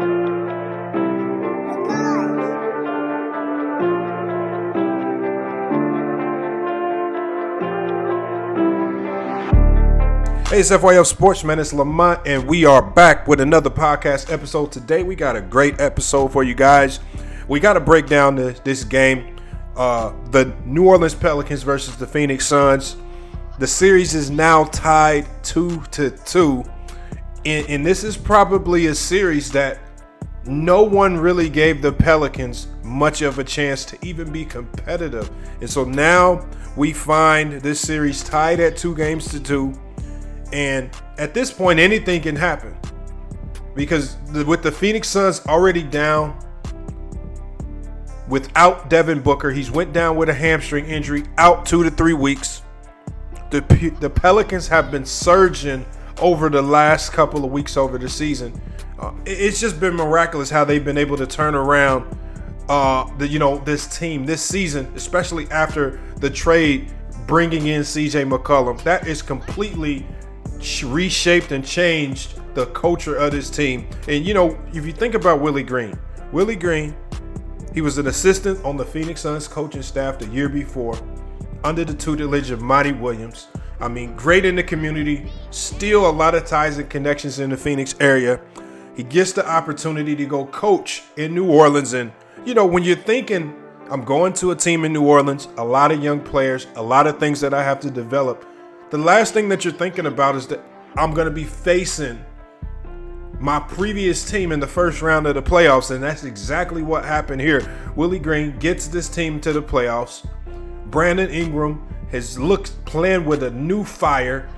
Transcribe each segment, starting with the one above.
Hey, it's FYF Sportsman, it's Lamont, and we are back with another podcast episode. Today, we got a great episode for you guys. We got to break down this game, the New Orleans Pelicans versus the Phoenix Suns. The series is now tied 2-2, and this is probably a series that no one really gave the Pelicans much of a chance to even be competitive. And so now we find this series tied at 2-2. And at this point, anything can happen because with the Phoenix Suns already down without Devin Booker, he's went down with a hamstring injury, out 2 to 3 weeks. The Pelicans have been surging over the last couple of weeks over the season. It's just been miraculous how they've been able to turn around this team this season, especially after the trade bringing in CJ McCollum. That is completely reshaped and changed the culture of this team. And if you think about Willie Green, he was an assistant on the Phoenix Suns coaching staff the year before under the tutelage of Monty Williams. I mean, great in the community, still a lot of ties and connections in the Phoenix area. He gets the opportunity to go coach in New Orleans. And when you're thinking, I'm going to a team in New Orleans, a lot of young players, a lot of things that I have to develop, the last thing that you're thinking about is that I'm going to be facing my previous team in the first round of the playoffs, and that's exactly what happened here. Willie Green gets this team to the playoffs. Brandon Ingram has playing with a new fire,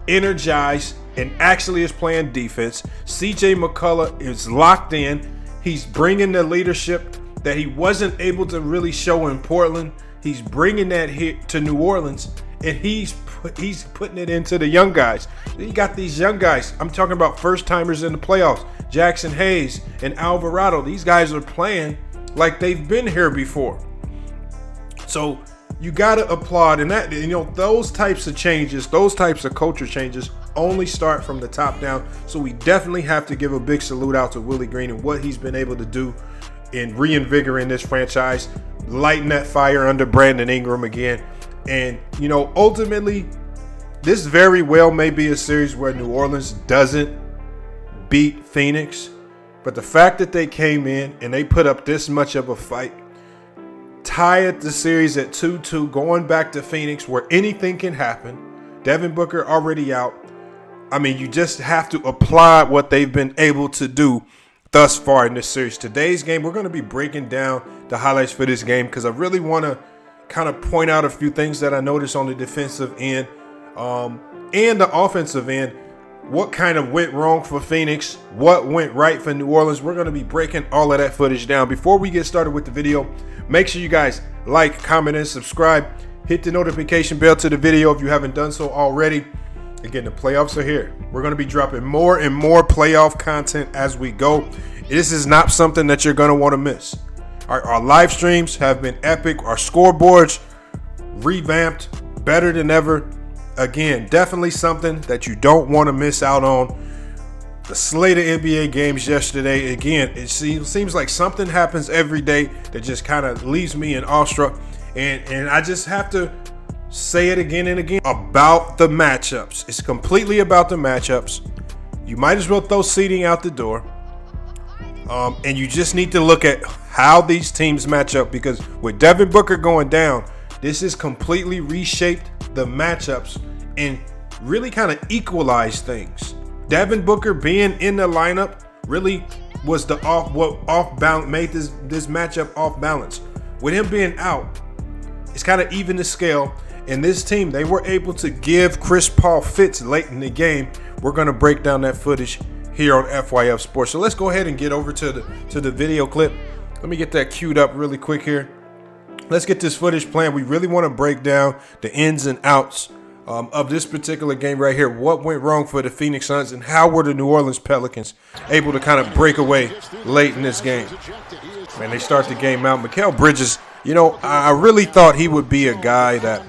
energized, and actually is playing defense. CJ McCollum is locked in. He's bringing the leadership that he wasn't able to really show in Portland. He's bringing that here to New Orleans, and he's putting it into the young guys. You got these young guys. I'm talking about first-timers in the playoffs. Jackson Hayes and Alvarado. These guys are playing like they've been here before. So you got to applaud. And that, those types of changes, those types of culture changes only start from the top down. So we definitely have to give a big salute out to Willie Green and what he's been able to do in reinvigorating this franchise, lighting that fire under Brandon Ingram again. And, ultimately, this very well may be a series where New Orleans doesn't beat Phoenix. But the fact that they came in and they put up this much of a fight, tie the series at 2-2, going back to Phoenix where anything can happen. Devin Booker already out. I mean, you just have to applaud what they've been able to do thus far in this series. Today's game, we're going to be breaking down the highlights for this game because I really want to kind of point out a few things that I noticed on the defensive end and the offensive end. What kind of went wrong for Phoenix? What went right for New Orleans? We're going to be breaking all of that footage down. Before we get started with the video, make sure you guys like, comment, and subscribe. Hit the notification bell to the video if you haven't done so already. Again, the playoffs are here. We're going to be dropping more and more playoff content as we go. This is not something that you're going to want to miss. Our live streams have been epic. Our scoreboards revamped, better than ever. Again, definitely something that you don't want to miss out on. The slate of NBA games yesterday, again, it seems like something happens every day that just kind of leaves me in awestruck. And I just have to say it again and again about the matchups. It's completely about the matchups. You might as well throw seeding out the door. And you just need to look at how these teams match up because with Devin Booker going down, this has completely reshaped the matchups and really kind of equalized things. Devin Booker being in the lineup really was made this matchup off balance. With him being out, it's kind of even the scale. And this team, they were able to give Chris Paul fits late in the game. We're going to break down that footage here on FYF Sports. So let's go ahead and get over to the video clip. Let me get that queued up really quick here. Let's get this footage playing. We really want to break down the ins and outs of this particular game right here. What went wrong for the Phoenix Suns and how were the New Orleans Pelicans able to kind of break away late in this game. Man, they start the game out. Mikal Bridges, I really thought he would be a guy that,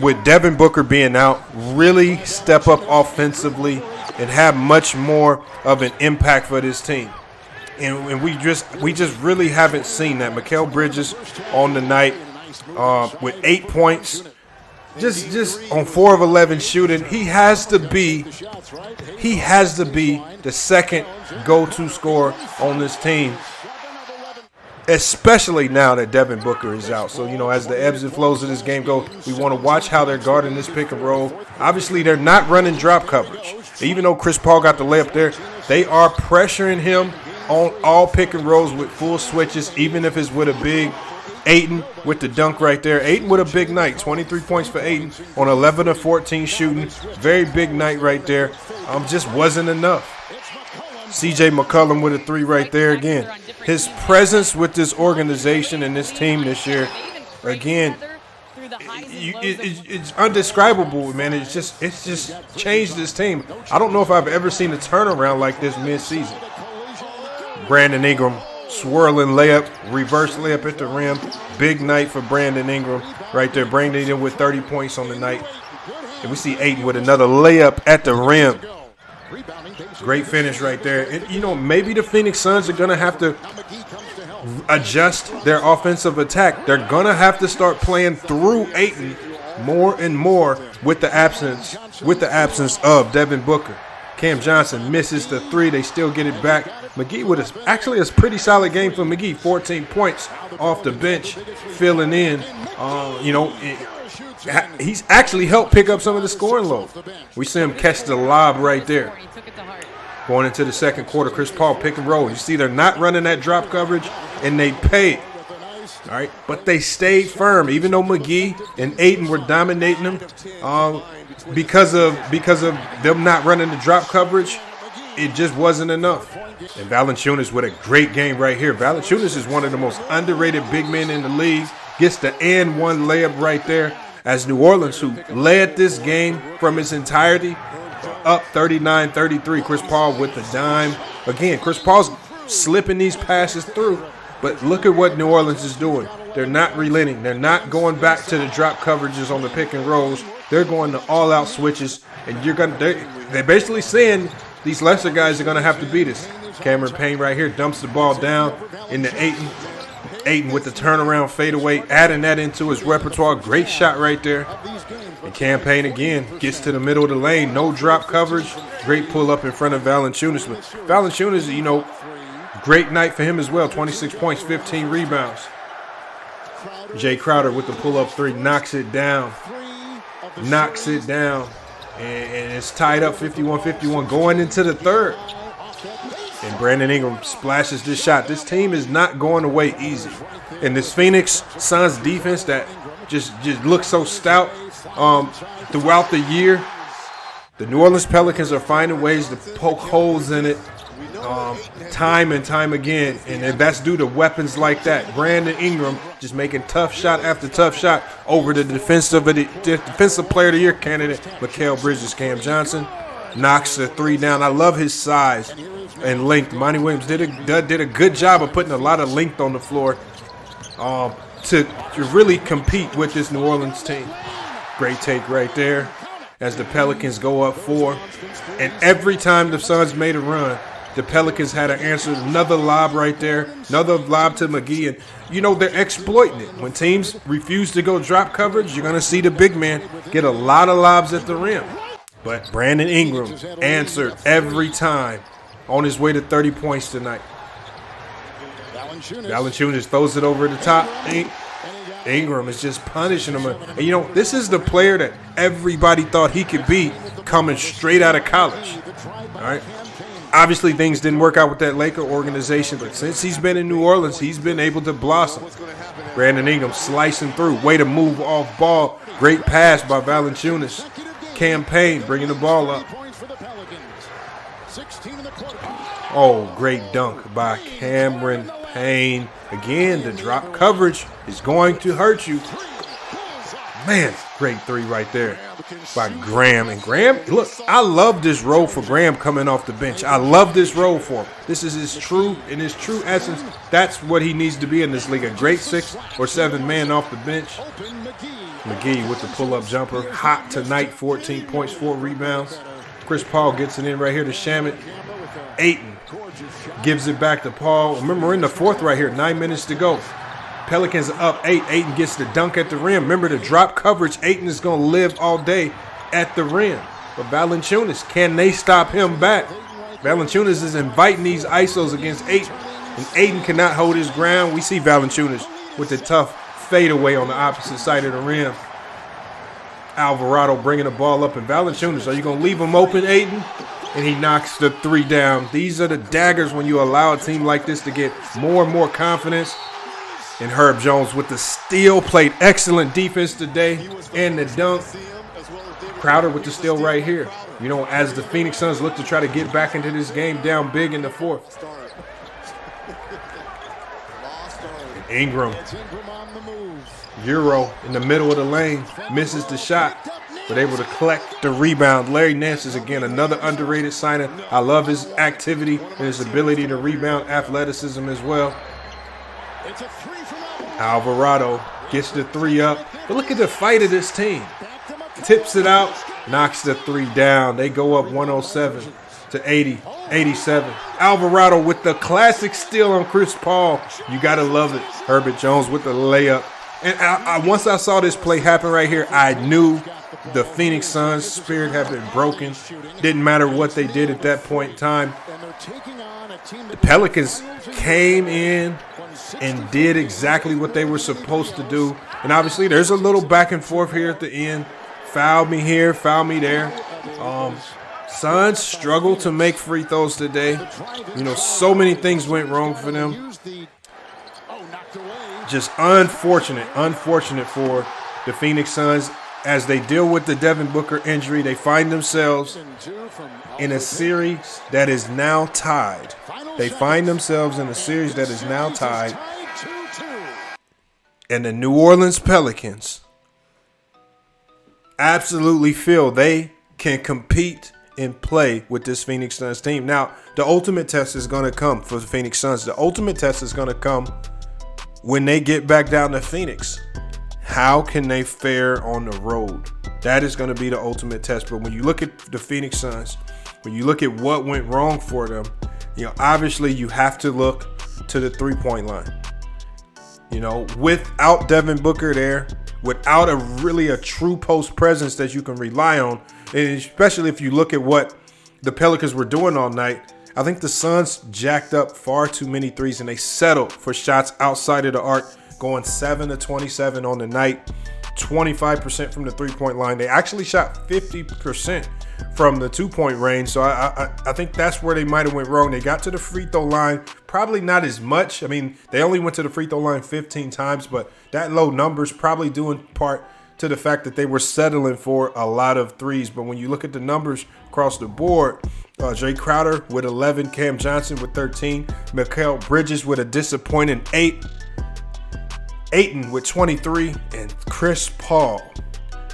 with Devin Booker being out, really step up offensively and have much more of an impact for this team. And we just really haven't seen that. Mikal Bridges on the night with 8 points, just on 4 of 11 shooting. He has to be the second go-to scorer on this team, especially now that Devin Booker is out. So, as the ebbs and flows of this game go, we want to watch how they're guarding this pick and roll. Obviously, they're not running drop coverage. Even though Chris Paul got the layup there, they are pressuring him on all pick and rolls with full switches, even if it's with a big Ayton with the dunk right there. Ayton with a big night, 23 points for Ayton on 11 of 14 shooting. Very big night right there. Just wasn't enough. CJ McCollum with a 3 right there again. His presence with this organization and this team this year, again, it's undescribable, man. It's just changed this team. I don't know if I've ever seen a turnaround like this mid-season. Brandon Ingram, swirling layup, reverse layup at the rim. Big night for Brandon Ingram right there. Brandon Ingram with 30 points on the night. And we see Ayton with another layup at the rim. Great finish right there. And, maybe the Phoenix Suns are going to have to adjust their offensive attack. They're going to have to start playing through Ayton more and more with the absence of Devin Booker. Cam Johnson misses the 3. They still get it back. McGee with actually a pretty solid game for McGee. 14 points off the bench, filling in. He's actually helped pick up some of the scoring load. We see him catch the lob right there. Going into the second quarter, Chris Paul pick and roll. You see they're not running that drop coverage, and they paid. All right, but they stayed firm, even though McGee and Ayton were dominating them. Because of them not running the drop coverage, it just wasn't enough. And Valanciunas with a great game right here. Valanciunas is one of the most underrated big men in the league. Gets the and one layup right there as New Orleans, who led this game from its entirety, up 39-33. Chris Paul with the dime. Again, Chris Paul's slipping these passes through, but look at what New Orleans is doing. They're not relenting. They're not going back to the drop coverages on the pick and rolls. They're going to all-out switches, and they're basically saying these lesser guys are going to have to beat us. Cameron Payne right here dumps the ball down into Ayton. Ayton with the turnaround fadeaway, adding that into his repertoire. Great shot right there. And Cam Payne again gets to the middle of the lane. No drop coverage. Great pull up in front of Valanciunas. But Valanciunas, great night for him as well. 26 points, 15 rebounds. Jay Crowder with the pull-up 3 knocks it down. And it's tied up 51-51 going into the third. And Brandon Ingram splashes this shot. This team is not going away easy. And this Phoenix Suns defense that just looks so stout throughout the year, the New Orleans Pelicans are finding ways to poke holes in it time and time again. And that's due to weapons like that. Brandon Ingram just making tough shot after tough shot over the defensive player of the year candidate, Mikal Bridges. Cam Johnson knocks the 3 down. I love his size and length. Monty Williams did a good job of putting a lot of length on the floor to really compete with this New Orleans team. Great take right there as the Pelicans go up 4. And every time the Suns made a run, the Pelicans had to answer. Another lob right there, another lob to McGee. And, they're exploiting it. When teams refuse to go drop coverage, you're going to see the big man get a lot of lobs at the rim. But Brandon Ingram answered every time on his way to 30 points tonight. Valanciunas throws it over the top. Ingram is just punishing him. And, this is the player that everybody thought he could be coming straight out of college. All right. Obviously, things didn't work out with that Laker organization, but since he's been in New Orleans, he's been able to blossom. Brandon Ingram slicing through. Way to move off ball. Great pass by Valanciunas. Cam Payne bringing the ball up. Oh, great dunk by Cameron Payne. Again, the drop coverage is going to hurt you. Man, great 3 right there by Graham. And Graham, look, I love this role for Graham coming off the bench. I love this role for him. This is his true essence. That's what he needs to be in this league. A great 6 or 7 man off the bench. McGee with the pull-up jumper. Hot tonight, 14 points, 4 rebounds. Chris Paul gets it in right here to Shamet. Ayton Gives it back to Paul. Remember, we're in the fourth right here. 9 minutes to go. Pelicans up 8. Ayton gets the dunk at the rim. Remember, the drop coverage. Ayton is going to live all day at the rim. But Valanciunas, can they stop him back? Valanciunas is inviting these ISOs against Ayton. And Ayton cannot hold his ground. We see Valanciunas with the tough fadeaway on the opposite side of the rim. Alvarado bringing the ball up. And Valanciunas, are you going to leave him open, Ayton? And he knocks the three down. These are the daggers when you allow a team like this to get more and more confidence. And Herb Jones with the steal, played excellent defense today. And the dunk. Crowder with the steal right here. You know, as the Phoenix Suns look to try to get back into this game down big in the fourth. Ingram. Euro in the middle of the lane. Misses the shot. But able to collect the rebound. Larry Nance is, again, another underrated signing. I love his activity and his ability to rebound, athleticism as well. Alvarado gets the three up. But look at the fight of this team. Tips it out, knocks the three down. They go up 107 to 87. Alvarado with the classic steal on Chris Paul. You got to love it. Herbert Jones with the layup. And once I saw this play happen right here, I knew the Phoenix Suns' spirit had been broken. Didn't matter what they did at that point in time. The Pelicans came in and did exactly what they were supposed to do. And obviously there's a little back and forth here at the end. Foul me here, foul me there. Suns struggled to make free throws today. You know, so many things went wrong for them. Just unfortunate for the Phoenix Suns as they deal with the Devin Booker injury. They find themselves in a series that is now tied. And the New Orleans Pelicans absolutely feel they can compete and play with this Phoenix Suns team. Now, the ultimate test is going to come for the Phoenix Suns. The ultimate test is going to come when they get back down to Phoenix. How can they fare on the road? That is going to be the ultimate test. But when you look at the Phoenix Suns, when you look at what went wrong for them, you know, obviously you have to look to the three-point line. You know, without Devin Booker there, without a true post presence that you can rely on, and especially if you look at what the Pelicans were doing all night, I think the Suns jacked up far too many threes and they settled for shots outside of the arc, going 7 of 27 on the night, 25% from the three-point line. They actually shot 50% from the two-point range, so I think that's where they might have went wrong. They got to the free throw line, probably not as much. I mean, they only went to the free throw line 15 times, but that low number's probably due in part to the fact that they were settling for a lot of threes. But when you look at the numbers across the board, Jay Crowder with 11, Cam Johnson with 13, Mikal Bridges with a disappointing 8, Ayton with 23, and Chris Paul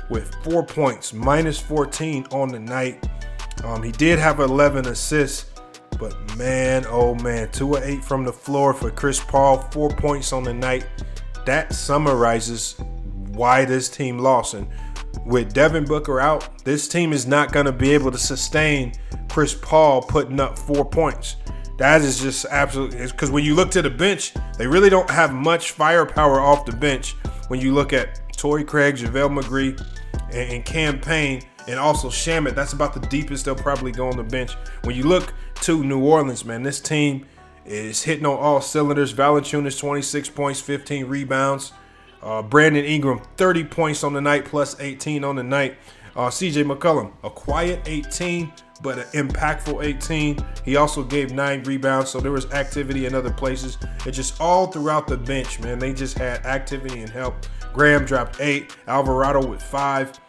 with 4 points, minus 14 on the night. He did have 11 assists, but man, oh man, 2 of 8 from the floor for Chris Paul, 4 points on the night. That summarizes why this team lost. And with Devin Booker out, this team is not going to be able to sustain Chris Paul putting up 4 points. That is just absolutely, because when you look to the bench, they really don't have much firepower off the bench. When you look at Torrey Craig, JaVale McGree, and Cam Payne, and also Shamet, that's about the deepest they'll probably go on the bench. When you look to New Orleans, man, this team is hitting on all cylinders. Valanciunas, 26 points, 15 rebounds. Brandon Ingram, 30 points on the night, plus 18 on the night. CJ McCollum, a quiet 18, but an impactful 18. He also gave 9 rebounds, so there was activity in other places. It just all throughout the bench, man. They just had activity and help. Graham dropped 8, Alvarado with 5,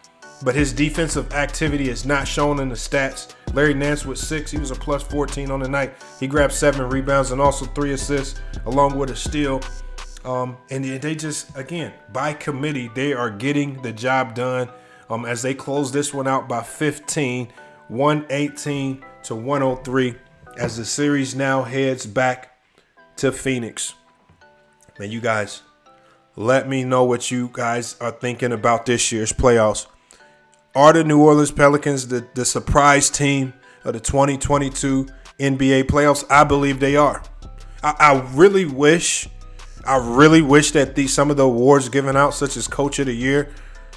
but his defensive activity is not shown in the stats. Larry Nance with 6, he was a plus 14 on the night. He grabbed 7 rebounds and also 3 assists, along with a steal. And they just, again, by committee, they are getting the job done as they close this one out by 15, 118 to 103, as the series now heads back to Phoenix. Man, you guys, let me know what you guys are thinking about this year's playoffs. Are the New Orleans Pelicans the surprise team of the 2022 NBA playoffs? I believe they are. I really wish that some of the awards given out, such as Coach of the Year,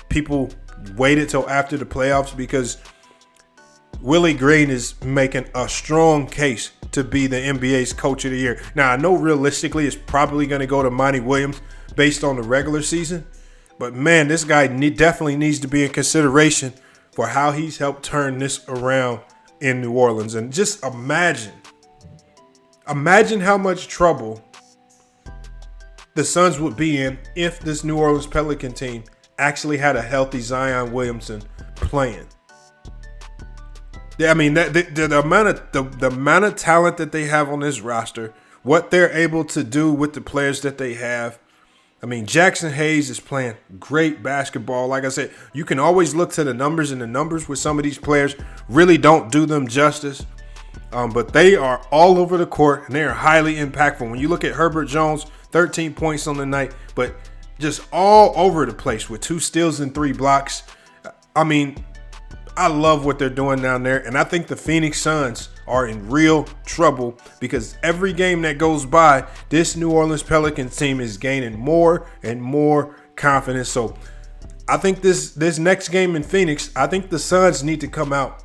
people waited till after the playoffs, because Willie Green is making a strong case to be the NBA's Coach of the Year. Now, I know realistically it's probably going to go to Monty Williams based on the regular season, but man, this guy definitely needs to be in consideration for how he's helped turn this around in New Orleans. And just imagine how much trouble the Suns would be in if this New Orleans Pelican team actually had a healthy Zion Williamson playing. I mean, the amount of talent that they have on this roster, what they're able to do with the players that they have. I mean, Jackson Hayes is playing great basketball. Like I said, you can always look to the numbers, and the numbers with some of these players really don't do them justice. But they are all over the court, and they are highly impactful. When you look at Herbert Jones, 13 points on the night, but just all over the place with 2 steals and 3 blocks. I mean, I love what they're doing down there, and I think the Phoenix Suns are in real trouble, because every game that goes by, this New Orleans Pelicans team is gaining more and more confidence. So I think this next game in Phoenix, I think the Suns need to come out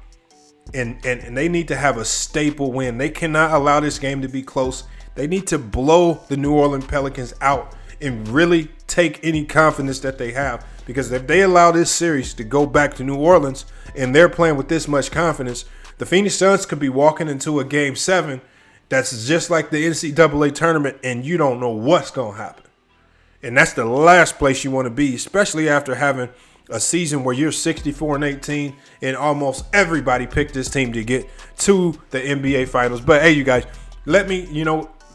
and they need to have a staple win. They cannot allow this game to be close. They need to blow the New Orleans Pelicans out and really take any confidence that they have, because if they allow this series to go back to New Orleans and they're playing with this much confidence, the Phoenix Suns could be walking into a Game 7 that's just like the NCAA tournament, and you don't know what's going to happen. And that's the last place you want to be, especially after having a season where you're 64-18 and almost everybody picked this team to get to the NBA Finals. But hey, you guys, let me,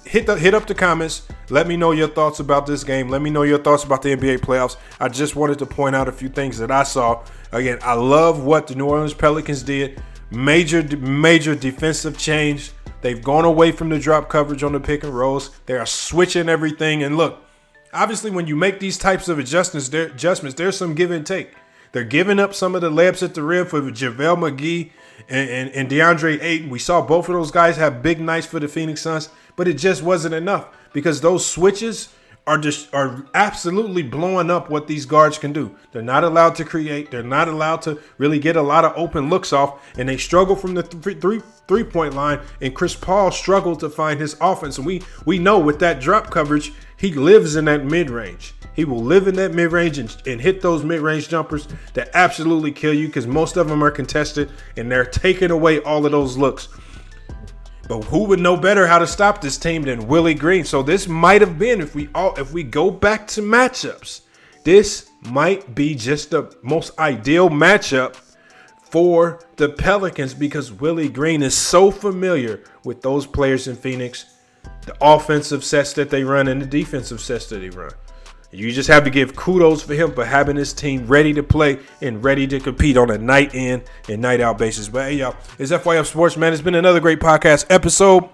hit up the comments. Let me know your thoughts about this game. Let me know your thoughts about the NBA playoffs. I just wanted to point out a few things that I saw. Again, I love what the New Orleans Pelicans did. Major defensive change. They've gone away from the drop coverage on the pick and rolls. They are switching everything. And look, obviously when you make these types of adjustments, there's some give and take. They're giving up some of the layups at the rim for JaVale McGee and DeAndre Ayton. We saw both of those guys have big nights for the Phoenix Suns, but it just wasn't enough, because those switches are absolutely blowing up what these guards can do. They're not allowed to create. They're not allowed to really get a lot of open looks off, and they struggle from the three-point line, and Chris Paul struggled to find his offense. And we know with that drop coverage, he lives in that mid-range. He will live in that mid-range and hit those mid-range jumpers that absolutely kill you, because most of them are contested, and they're taking away all of those looks. But who would know better how to stop this team than Willie Green? So this might have been, if we go back to matchups, this might be just the most ideal matchup for the Pelicans, because Willie Green is so familiar with those players in Phoenix, the offensive sets that they run and the defensive sets that they run. You just have to give kudos for him for having his team ready to play and ready to compete on a night in and night out basis. But hey, y'all, it's FYF Sports, man. It's been another great podcast episode.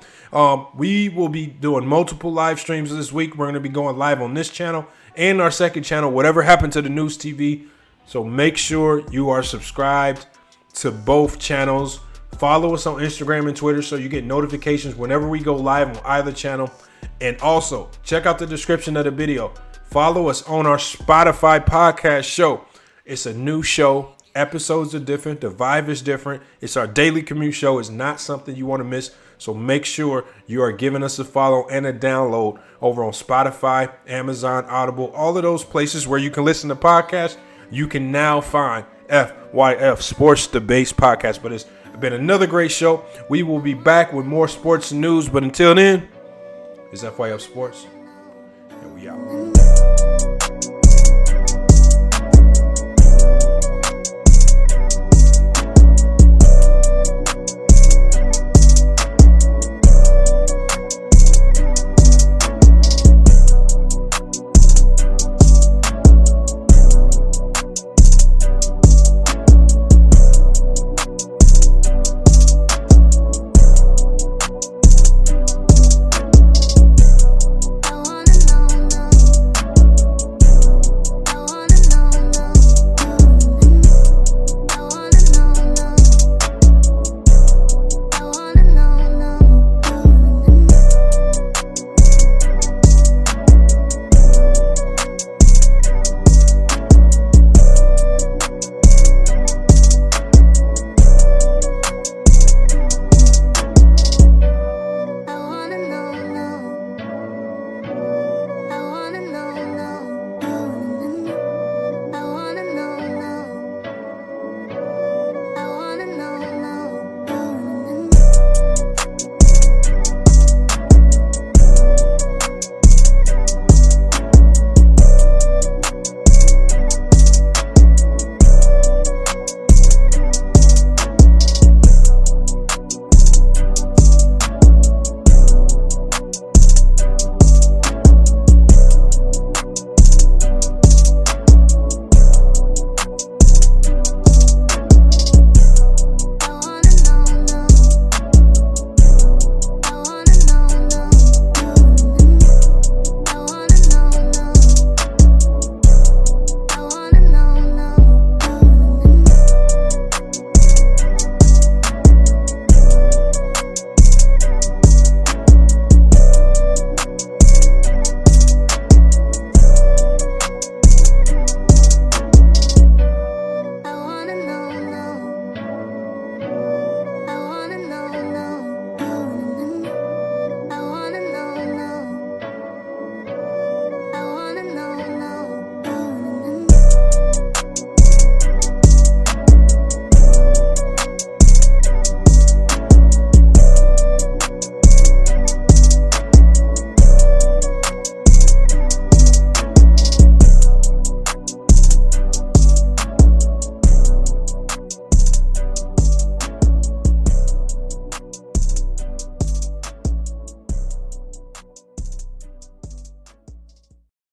We will be doing multiple live streams this week. We're going to be going live on this channel and our second channel, whatever happened to the News TV. So make sure you are subscribed to both channels. Follow us on Instagram and Twitter so you get notifications whenever we go live on either channel. And also, check out the description of the video. Follow us on our Spotify podcast show. It's a new show. Episodes are different. The vibe is different. It's our daily commute show. It's not something you want to miss. So make sure you are giving us a follow and a download over on Spotify, Amazon, Audible, all of those places where you can listen to podcasts. You can now find FYF Sports Debates Podcast. But it's been another great show. We will be back with more sports news. But until then, it's FYF Sports, and we out.